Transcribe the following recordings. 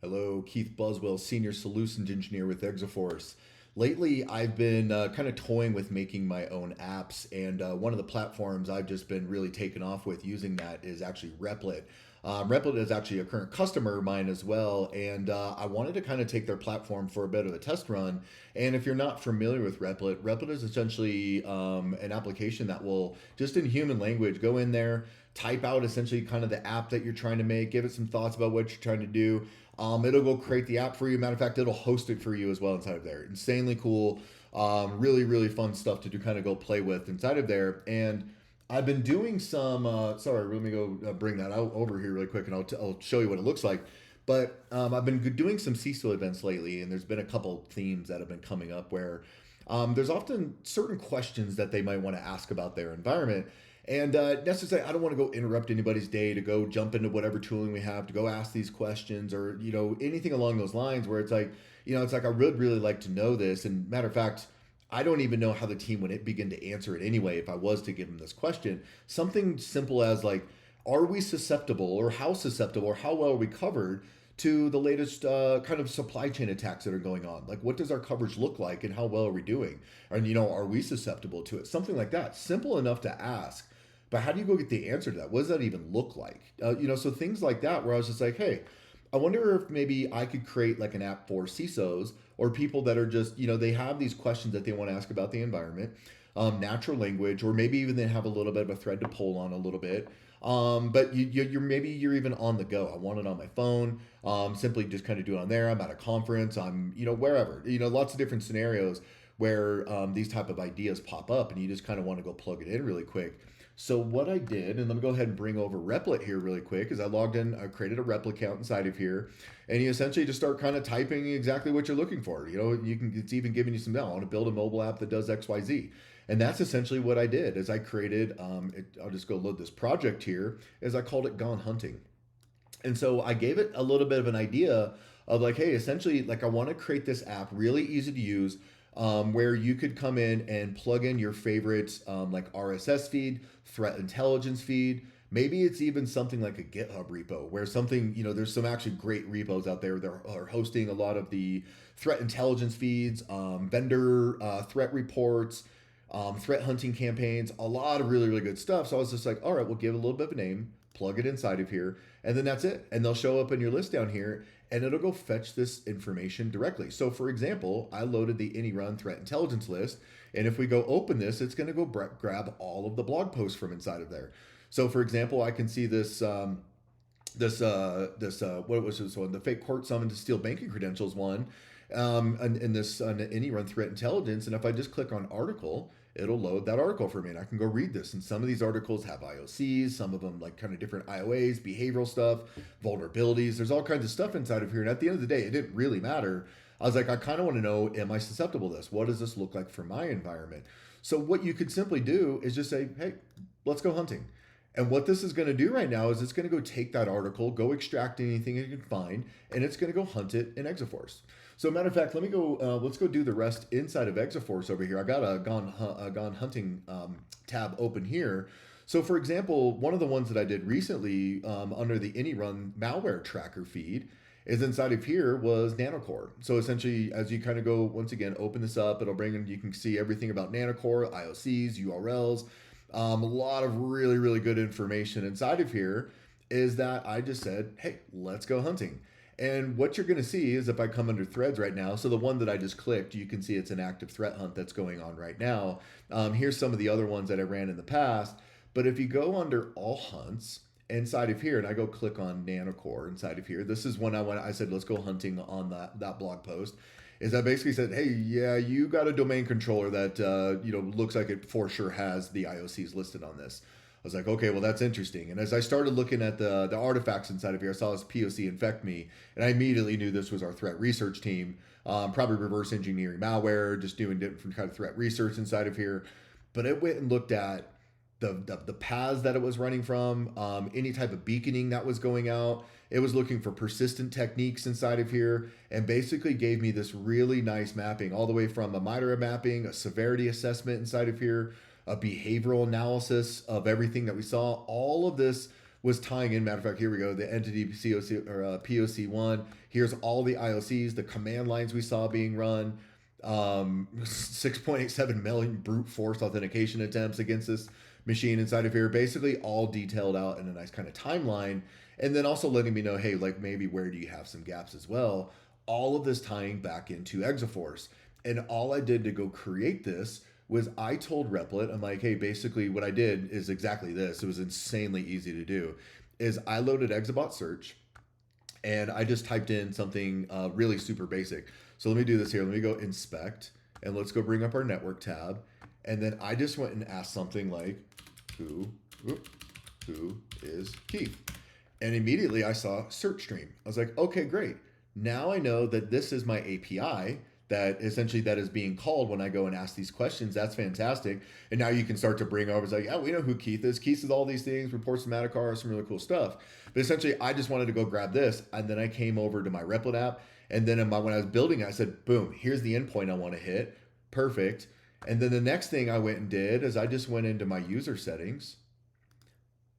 Hello, Keith Buswell, Senior Solutions Engineer with Exaforce. Lately, I've been kind of toying with making my own apps, and one of the platforms I've just been really taken off with using that is actually Replit. Replit is actually a current customer of mine as well, and I wanted to kind of take their platform for a bit of a test run. And if you're not familiar with Replit, Replit is essentially an application that will, just in human language, go in there, type out essentially kind of the app that you're trying to make, give it some thoughts about what you're trying to do. It'll go create the app for you. Matter of fact, it'll host it for you as well inside of there. Insanely cool. Really, really fun stuff to do, kind of go play with inside of there. And I've been doing some. Sorry, let me go bring that out over here really quick, and I'll show you what it looks like. But I've been doing some CISO events lately, and there's been a couple themes that have been coming up where there's often certain questions that they might want to ask about their environment. And necessarily, I don't want to go interrupt anybody's day to go jump into whatever tooling we have to go ask these questions or anything along those lines. Where it's like it's like I would really like to know this. And matter of fact, I don't even know how the team would begin to answer it anyway if I was to give them this question. Something simple as like, are we susceptible, or how susceptible, or how well are we covered to the latest kind of supply chain attacks that are going on? Like, what does our coverage look like, and how well are we doing? And are we susceptible to it? Something like that. Simple enough to ask, but how do you go get the answer to that? What does that even look like? So things like that, where I was just like, hey, I wonder if maybe I could create like an app for CISOs or people that are just, they have these questions that they want to ask about the environment, natural language, or maybe even they have a little bit of a thread to pull on a little bit. But you're maybe you're even on the go. I want it on my phone. Simply just kind of do it on there. I'm at a conference. I'm wherever. Lots of different scenarios where these type of ideas pop up, and you just kind of want to go plug it in really quick. So what I did, and let me go ahead and bring over Replit here really quick, is I logged in, I created a Replit account inside of here, and you essentially just start kind of typing exactly what you're looking for. It's even giving you some, I want to build a mobile app that does X, Y, Z. And that's essentially what I did, is I created, I'll just go load this project here, is I called it Gone Hunting. And so I gave it a little bit of an idea of like, hey, essentially, like I want to create this app really easy to use, where you could come in and plug in your favorite like RSS feed, threat intelligence feed. Maybe it's even something like a GitHub repo where something, there's some actually great repos out there that are hosting a lot of the threat intelligence feeds, vendor threat reports, threat hunting campaigns, a lot of really, really good stuff. So I was just like, all right, we'll give it a little bit of a name, plug it inside of here, and then that's it. And they'll show up in your list down here, and it'll go fetch this information directly. So for example, I loaded the AnyRun threat intelligence list, and if we go open this, it's going to go grab all of the blog posts from inside of there. So for example, I can see this what was this one, the fake court summon to steal banking credentials one, and in this any run threat intelligence. And if I just click on article, it'll load that article for me, and I can go read this. And some of these articles have IOCs, some of them like kind of different IOAs, behavioral stuff, vulnerabilities. There's all kinds of stuff inside of here. And at the end of the day, it didn't really matter. I was like, I kind of want to know, am I susceptible to this? What does this look like for my environment? So what you could simply do is just say, hey, let's go hunting. And what this is going to do right now is it's going to go take that article, go extract anything it can find, and it's going to go hunt it in Exaforce. So, matter of fact, let me go. Let's go do the rest inside of Exaforce over here. I got a Gone Hunting tab open here. So, for example, one of the ones that I did recently under the AnyRun malware tracker feed is inside of here was Nanocore. So essentially, as you kind of go, once again, open this up, it'll bring in, you can see everything about Nanocore, IOCs, URLs, a lot of really, really good information inside of here. Is that I just said, hey, let's go hunting. And what you're going to see is if I come under threads right now, so the one that I just clicked, you can see it's an active threat hunt that's going on right now. Here's some of the other ones that I ran in the past. But if you go under all hunts inside of here, and I go click on Nanocore inside of here, this is when I said, let's go hunting on that blog post. Is I basically said, hey, yeah, you got a domain controller that looks like it for sure has the IOCs listed on this. I was like, okay, well, that's interesting. And as I started looking at the artifacts inside of here, I saw this POC infect me, and I immediately knew this was our threat research team, probably reverse engineering malware, just doing different kind of threat research inside of here. But it went and looked at the paths that it was running from, any type of beaconing that was going out. It was looking for persistent techniques inside of here, and basically gave me this really nice mapping, all the way from a MITRE mapping, a severity assessment inside of here, a behavioral analysis of everything that we saw. All of this was tying in. Matter of fact, here we go. The entity COC or POC1. Here's all the IOCs, the command lines we saw being run. 6.87 million brute force authentication attempts against this machine inside of here. Basically, all detailed out in a nice kind of timeline, and then also letting me know, hey, like maybe where do you have some gaps as well. All of this tying back into Exaforce, and all I did to go create this was I told Replit, I'm like, hey, basically what I did is exactly this. It was insanely easy to do. Is I loaded Exaforce Search and I just typed in something really super basic. So let me do this here. Let me go inspect and let's go bring up our network tab. And then I just went and asked something like, who is Keith? And immediately I saw search stream. I was like, okay, great. Now I know that this is my API that essentially that is being called when I go and ask these questions. That's fantastic. And now you can start to bring over, it's like, yeah, we know who Keith is. Keith is all these things, reports to Madacar, some really cool stuff. But essentially, I just wanted to go grab this. And then I came over to my Replit app. And then when I was building it, I said, boom, here's the endpoint I want to hit. Perfect. And then the next thing I went and did is I just went into my user settings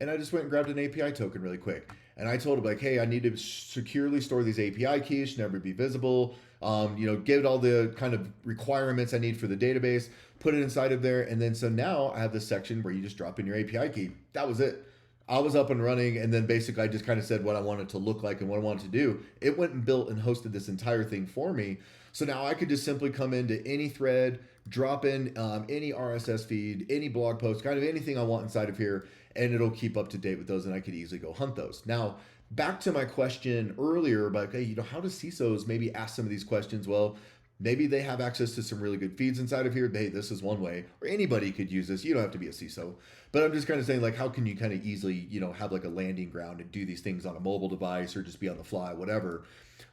and I just went and grabbed an API token really quick. And I told him like, hey, I need to securely store these API keys, should never be visible. Give it all the kind of requirements I need for the database, put it inside of there. And then so now I have this section where you just drop in your API key. That was it. I was up and running. And then basically I just kind of said what I wanted to look like and what I wanted to do. It went and built and hosted this entire thing for me. So now I could just simply come into any thread, drop in any RSS feed, any blog post, kind of anything I want inside of here, and it'll keep up to date with those, and I could easily go hunt those. Now, back to my question earlier about, hey, how do CISOs maybe ask some of these questions? Well, maybe they have access to some really good feeds inside of here. Hey, this is one way, or anybody could use this. You don't have to be a CISO, but I'm just kind of saying, like, how can you kind of easily, have like a landing ground and do these things on a mobile device or just be on the fly, whatever.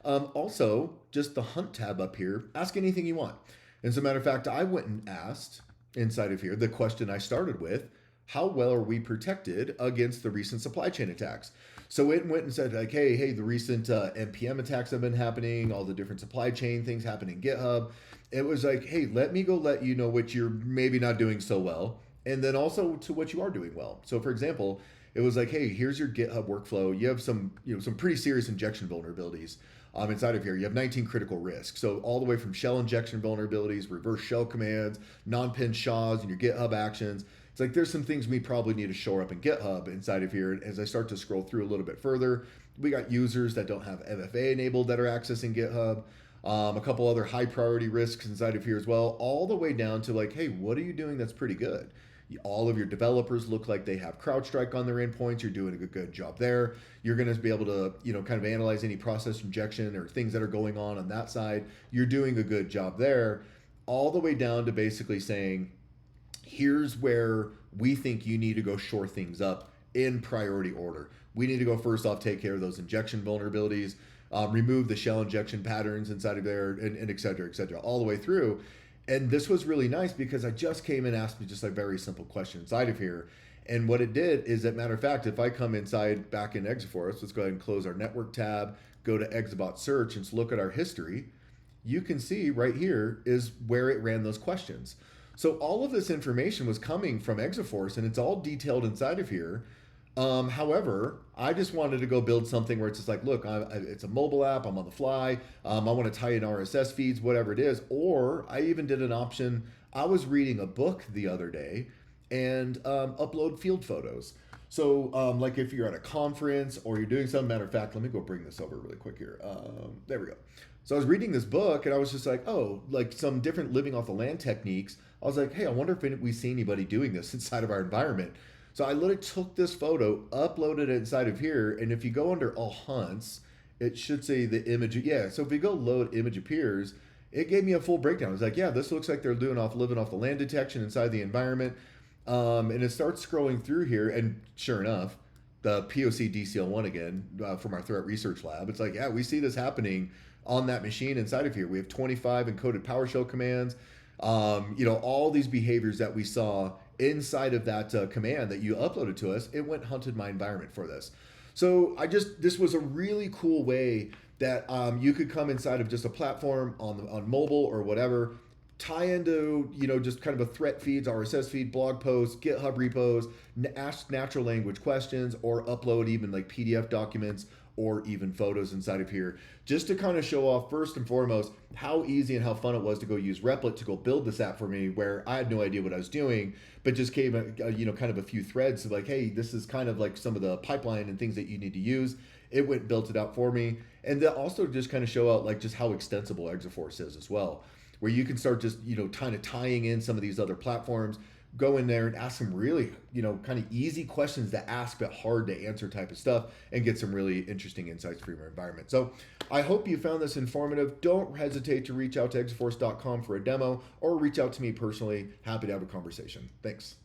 Also, just the hunt tab up here, ask anything you want. And as a matter of fact, I went and asked inside of here the question I started with: how well are we protected against the recent supply chain attacks? So it went and said like, hey, the recent NPM attacks have been happening, all the different supply chain things happen in GitHub. It was like, hey, let me go let you know what you're maybe not doing so well, and then also to what you are doing well. So for example, it was like, hey, here's your GitHub workflow. You have some pretty serious injection vulnerabilities. Inside of here, you have 19 critical risks. So all the way from shell injection vulnerabilities, reverse shell commands, non-pin SHAs, and your GitHub actions. It's like there's some things we probably need to shore up in GitHub inside of here. And as I start to scroll through a little bit further, we got users that don't have MFA enabled that are accessing GitHub. A couple other high priority risks inside of here as well, all the way down to like, hey, what are you doing that's pretty good? All of your developers look like they have CrowdStrike on their endpoints. You're doing a good job there. You're going to be able to, kind of analyze any process injection or things that are going on that side. You're doing a good job there, all the way down to basically saying, here's where we think you need to go shore things up in priority order. We need to go first off, take care of those injection vulnerabilities, remove the shell injection patterns inside of there, and et cetera, all the way through. And this was really nice because I just came and asked me just a very simple question inside of here. And what it did is, as a matter of fact, if I come inside back in Exaforce, let's go ahead and close our network tab, go to Exaforce Search and look at our history, you can see right here is where it ran those questions. So all of this information was coming from Exaforce and it's all detailed inside of here. However, I just wanted to go build something where it's just like, look, it's a mobile app, I'm on the fly, I want to tie in RSS feeds, whatever it is. Or I even did an option. I was reading a book the other day and upload field photos. So like if you're at a conference or you're doing some, matter of fact, let me go bring this over really quick here. There we go. So I was reading this book and I was just like, oh, like some different living off the land techniques. I was like, hey, I wonder if we see anybody doing this inside of our environment. So I literally took this photo, uploaded it inside of here, and if you go under all hunts, it should say the image. Yeah, so if you go load image appears, it gave me a full breakdown. It's like, yeah, this looks like they're living off the land detection inside the environment. And it starts scrolling through here, and sure enough, the POC DCL1 again from our threat research lab. It's like, yeah, we see this happening on that machine inside of here. We have 25 encoded PowerShell commands. All these behaviors that we saw inside of that command that you uploaded to us, it went hunted my environment for this. So this was a really cool way that you could come inside of just a platform on mobile or whatever, tie into, just kind of a threat feeds, RSS feed, blog posts, GitHub repos, ask natural language questions, or upload even like PDF documents or even photos inside of here, just to kind of show off first and foremost how easy and how fun it was to go use Replit to go build this app for me, where I had no idea what I was doing, but just gave kind of a few threads of like, hey, this is kind of like some of the pipeline and things that you need to use. It went and built it out for me, and then also just kind of show out like just how extensible Exaforce is as well, where you can start just kind of tying in some of these other platforms, go in there and ask some really kind of easy questions to ask but hard to answer type of stuff, and get some really interesting insights for your environment. So I hope you found this informative. Don't hesitate to reach out to exaforce.com for a demo, or reach out to me personally. Happy to have a conversation. Thanks.